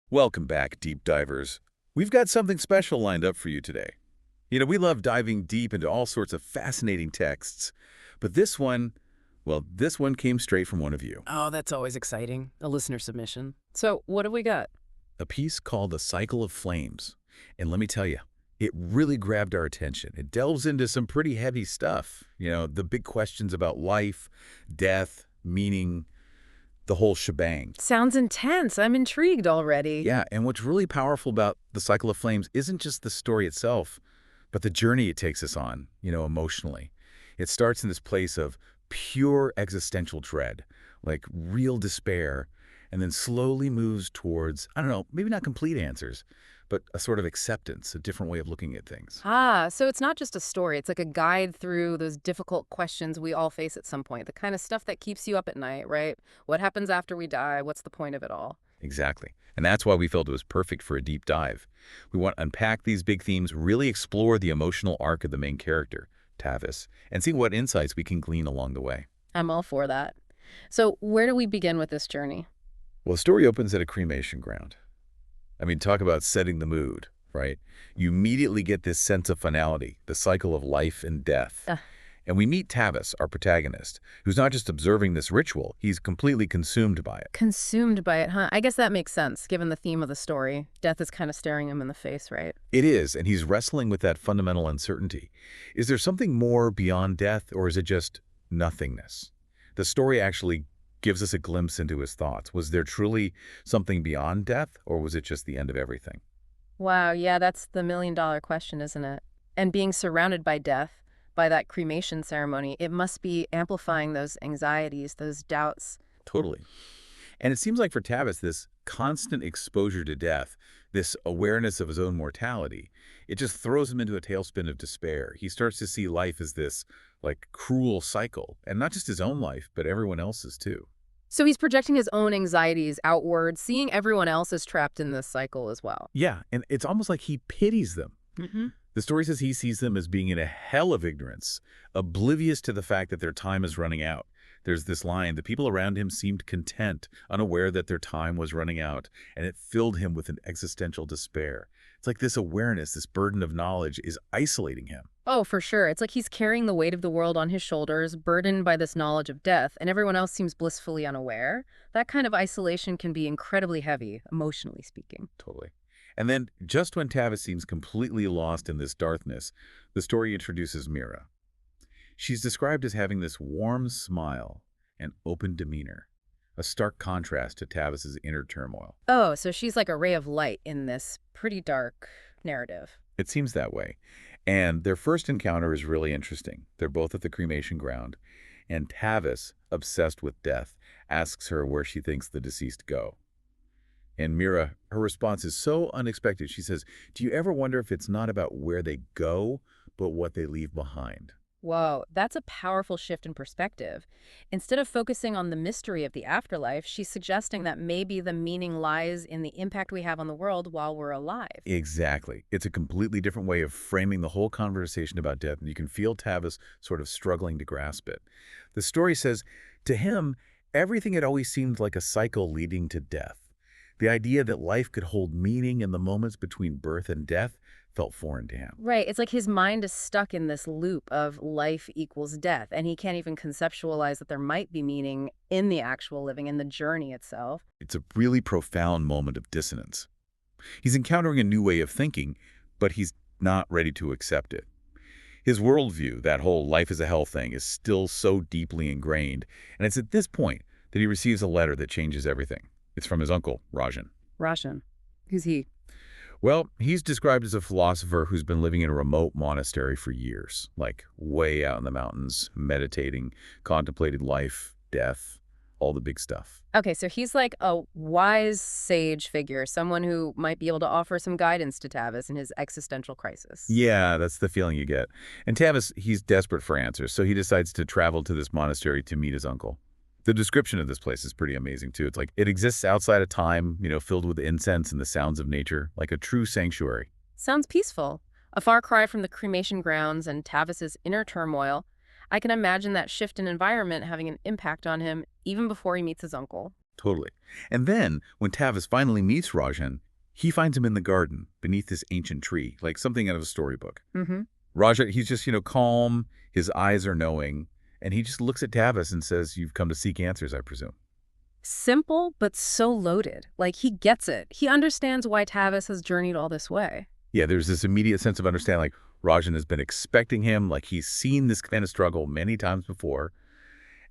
Welcome back, deep divers. We've got something special lined up for you today. We love diving deep into all sorts of fascinating texts, but this one, well, this one came straight from one of you. Oh, that's always exciting. A listener submission. So, what have we got? A piece called The Cycle of Flames. And let me tell you, it really grabbed our attention. It delves into some pretty heavy stuff. The big questions about life, death, meaning, the whole shebang. Sounds intense. I'm intrigued already. Yeah, and what's really powerful about The Cycle of Flames isn't just the story itself, but the journey it takes us on, emotionally. It starts in this place of pure existential dread, like real despair, and then slowly moves towards, I don't know, maybe not complete answers, but a sort of acceptance, a different way of looking at things. So it's not just a story. It's like a guide through those difficult questions we all face at some point. The kind of stuff that keeps you up at night, right? What happens after we die? What's the point of it all? Exactly. And that's why we felt it was perfect for a deep dive. We want to unpack these big themes, really explore the emotional arc of the main character, Tavis, and see what insights we can glean along the way. I'm all for that. So, where do we begin with this journey? Well, the story opens at a cremation ground. I mean, talk about setting the mood, right? You immediately get this sense of finality, the cycle of life and death. Uh, And we meet Tavis, our protagonist, who's not just observing this ritual, he's completely consumed by it. Consumed by it, huh? I guess that makes sense, given the theme of the story. Death is kind of staring him in the face, right? It is, and he's wrestling with that fundamental uncertainty. Is there something more beyond death, or is it just nothingness? The story actually gives us a glimpse into his thoughts. Was there truly something beyond death, or was it just the end of everything? Wow, yeah, that's the million-dollar question, isn't it? And being surrounded by death, by that cremation ceremony, it must be amplifying those anxieties, those doubts. Totally. And it seems like for Tavis, this constant exposure to death, this awareness of his own mortality, it just throws him into a tailspin of despair. He starts to see life as this, like, cruel cycle, and not just his own life, but everyone else's too. So he's projecting his own anxieties outward, seeing everyone else is trapped in this cycle as well. Yeah, and it's almost like he pities them. Hmm. The story says he sees them as being in a hell of ignorance, oblivious to the fact that their time is running out. There's this line, the people around him seemed content, unaware that their time was running out, and it filled him with an existential despair. It's like this awareness, this burden of knowledge is isolating him. Oh, for sure. It's like he's carrying the weight of the world on his shoulders, burdened by this knowledge of death, and everyone else seems blissfully unaware. That kind of isolation can be incredibly heavy, emotionally speaking. Totally. And then, just when Tavis seems completely lost in this darkness, the story introduces Mira. She's described as having this warm smile and open demeanor, a stark contrast to Tavis's inner turmoil. Oh, so she's like a ray of light in this pretty dark narrative. It seems that way. And their first encounter is really interesting. They're both at the cremation ground, and Tavis, obsessed with death, asks her where she thinks the deceased go. And Mira, her response is so unexpected. She says, "Do you ever wonder if it's not about where they go, but what they leave behind?" Whoa, that's a powerful shift in perspective. Instead of focusing on the mystery of the afterlife, she's suggesting that maybe the meaning lies in the impact we have on the world while we're alive. Exactly. It's a completely different way of framing the whole conversation about death, and you can feel Tavis sort of struggling to grasp it. The story says, to him, everything had always seemed like a cycle leading to death. The idea that life could hold meaning in the moments between birth and death felt foreign to him. Right, it's like his mind is stuck in this loop of life equals death, and he can't even conceptualize that there might be meaning in the actual living, in the journey itself. It's a really profound moment of dissonance. He's encountering a new way of thinking, but he's not ready to accept it. His worldview, that whole life is a hell thing, is still so deeply ingrained, and it's at this point that he receives a letter that changes everything. It's from his uncle, Rajan. Roshan, who's he? Well, he's described as a philosopher who's been living in a remote monastery for years, like way out in the mountains, meditating, contemplated life, death, all the big stuff. Okay, so he's like a wise sage figure, someone who might be able to offer some guidance to Tavis in his existential crisis. Yeah, that's the feeling you get. And Tavis, he's desperate for answers, so he decides to travel to this monastery to meet his uncle. The description of this place is pretty amazing, too. It's like it exists outside of time, filled with incense and the sounds of nature, like a true sanctuary. Sounds peaceful. A far cry from the cremation grounds and Tavis's inner turmoil. I can imagine that shift in environment having an impact on him even before he meets his uncle. Totally. And then, when Tavis finally meets Rajan, he finds him in the garden, beneath this ancient tree, like something out of a storybook. Mm-hmm. Raja, he's just, calm, his eyes are knowing, and he just looks at Tavis and says, "You've come to seek answers, I presume." Simple, but so loaded. Like, he gets it. He understands why Tavis has journeyed all this way. Yeah, there's this immediate sense of understanding, like Rajan has been expecting him, like he's seen this kind of struggle many times before.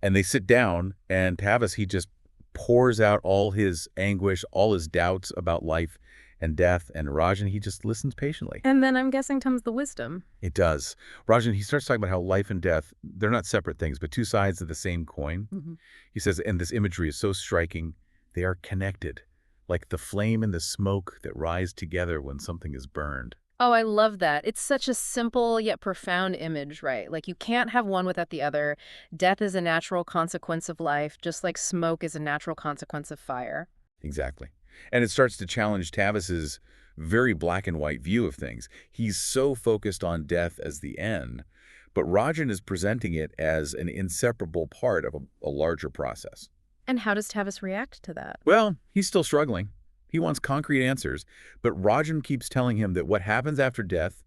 And they sit down, and Tavis, he just pours out all his anguish, all his doubts about life and death, and Rajan, he just listens patiently. And then I'm guessing comes the wisdom. It does. Rajan, he starts talking about how life and death, they're not separate things, but two sides of the same coin. Mm-hmm. He says, and this imagery is so striking, they are connected, like the flame and the smoke that rise together when something is burned. Oh, I love that. It's such a simple yet profound image, right? Like, you can't have one without the other. Death is a natural consequence of life, just like smoke is a natural consequence of fire. Exactly. And it starts to challenge Tavis's very black and white view of things. He's so focused on death as the end, but Rajan is presenting it as an inseparable part of a larger process. And how does Tavis react to that? Well, he's still struggling. He wants concrete answers, but Rajan keeps telling him that what happens after death,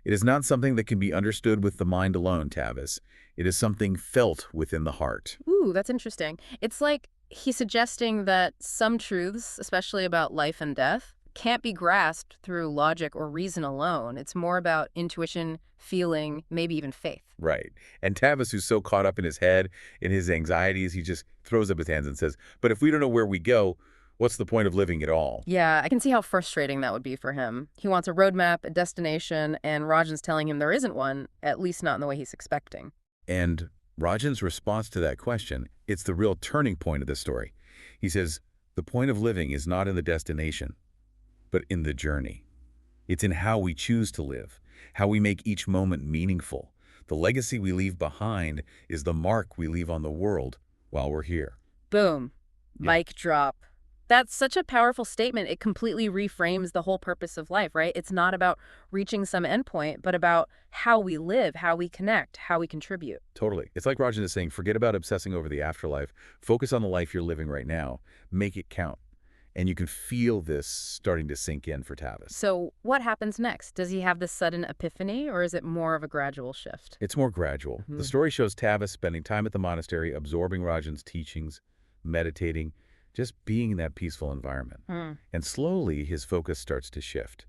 it is not something that can be understood with the mind alone, Tavis. It is something felt within the heart. Ooh, that's interesting. It's like he's suggesting that some truths, especially about life and death, can't be grasped through logic or reason alone. It's more about intuition, feeling, maybe even faith. Right. And Tavis, who's so caught up in his head, in his anxieties, he just throws up his hands and says, but if we don't know where we go, what's the point of living at all? Yeah, I can see how frustrating that would be for him. He wants a roadmap, a destination, and Rajan's telling him there isn't one, at least not in the way he's expecting. And Rajan's response to that question, it's the real turning point of the story. He says, the point of living is not in the destination, but in the journey. It's in how we choose to live, how we make each moment meaningful. The legacy we leave behind is the mark we leave on the world while we're here. Boom. Yeah. Mic drop. That's such a powerful statement. It completely reframes the whole purpose of life, right? It's not about reaching some endpoint, but about how we live, how we connect, how we contribute. Totally. It's like Rajan is saying, forget about obsessing over the afterlife. Focus on the life you're living right now. Make it count. And you can feel this starting to sink in for Tavis. So what happens next? Does he have this sudden epiphany, or is it more of a gradual shift? It's more gradual. The story shows Tavis spending time at the monastery, absorbing Rajan's teachings, meditating, just being in that peaceful environment. And slowly, his focus starts to shift.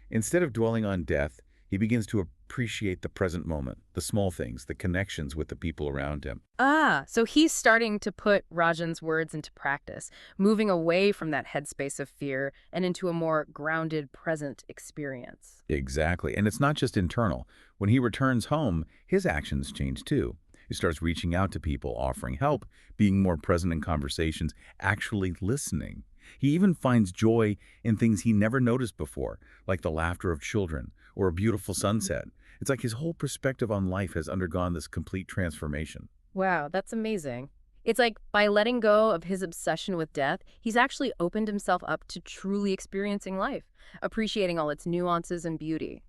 Instead of dwelling on death, he begins to appreciate the present moment, the small things, the connections with the people around him. Ah, so he's starting to put Rajan's words into practice, moving away from that headspace of fear and into a more grounded, present experience. Exactly. And it's not just internal. When he returns home, his actions change too. He starts reaching out to people, offering help, being more present in conversations, actually listening. He even finds joy in things he never noticed before, like the laughter of children or a beautiful sunset. It's like his whole perspective on life has undergone this complete transformation. Wow, that's amazing. It's like by letting go of his obsession with death, he's actually opened himself up to truly experiencing life, appreciating all its nuances and beauty.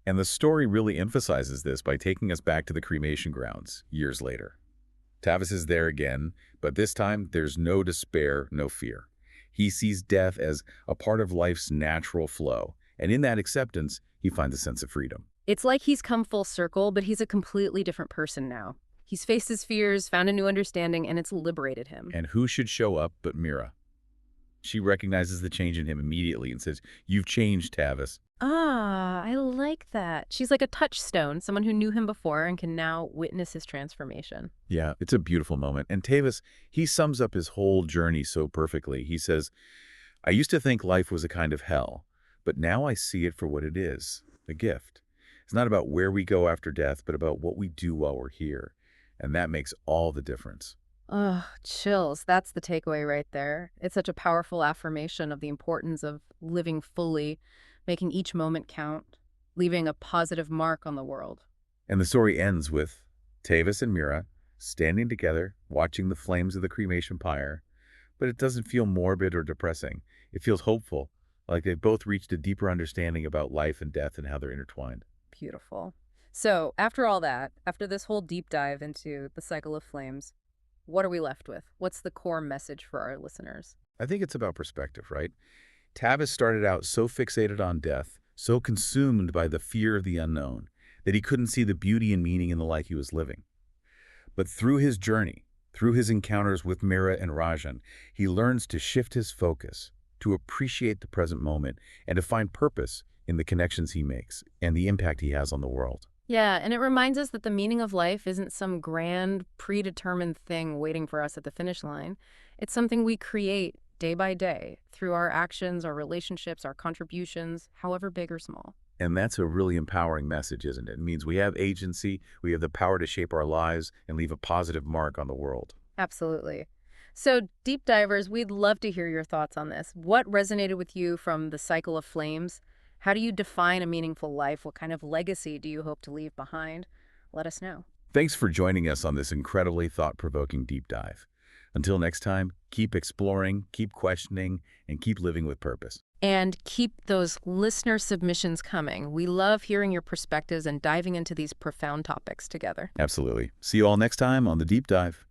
And the story really emphasizes this by taking us back to the cremation grounds years later. Tavis is there again, but this time there's no despair, no fear. He sees death as a part of life's natural flow, and in that acceptance, he finds a sense of freedom. It's like he's come full circle, but he's a completely different person now. He's faced his fears, found a new understanding, and it's liberated him. And who should show up but Mira? She recognizes the change in him immediately and says, "You've changed, Tavis." Ah, I like that. She's like a touchstone, someone who knew him before and can now witness his transformation. Yeah, it's a beautiful moment. And Tavis, he sums up his whole journey so perfectly. He says, "I used to think life was a kind of hell, but now I see it for what it is, a gift. It's not about where we go after death, but about what we do while we're here. And that makes all the difference." Ugh, chills. That's the takeaway right there. It's such a powerful affirmation of the importance of living fully, making each moment count, leaving a positive mark on the world. And the story ends with Tavis and Mira standing together, watching the flames of the cremation pyre. But it doesn't feel morbid or depressing. It feels hopeful, like they've both reached a deeper understanding about life and death and how they're intertwined. Beautiful. So, after all that, after this whole deep dive into the cycle of flames, what are we left with? What's the core message for our listeners? I think it's about perspective, right? Tavis started out so fixated on death, so consumed by the fear of the unknown, that he couldn't see the beauty and meaning in the life he was living. But through his journey, through his encounters with Mira and Rajan, he learns to shift his focus, to appreciate the present moment, and to find purpose in the connections he makes and the impact he has on the world. Yeah, and it reminds us that the meaning of life isn't some grand, predetermined thing waiting for us at the finish line. It's something we create day by day through our actions, our relationships, our contributions, however big or small. And that's a really empowering message, isn't it? It means we have agency, we have the power to shape our lives and leave a positive mark on the world. Absolutely. So, deep divers, we'd love to hear your thoughts on this. What resonated with you from The Cycle of Flames? How do you define a meaningful life? What kind of legacy do you hope to leave behind? Let us know. Thanks for joining us on this incredibly thought-provoking deep dive. Until next time, keep exploring, keep questioning, and keep living with purpose. And keep those listener submissions coming. We love hearing your perspectives and diving into these profound topics together. Absolutely. See you all next time on The Deep Dive.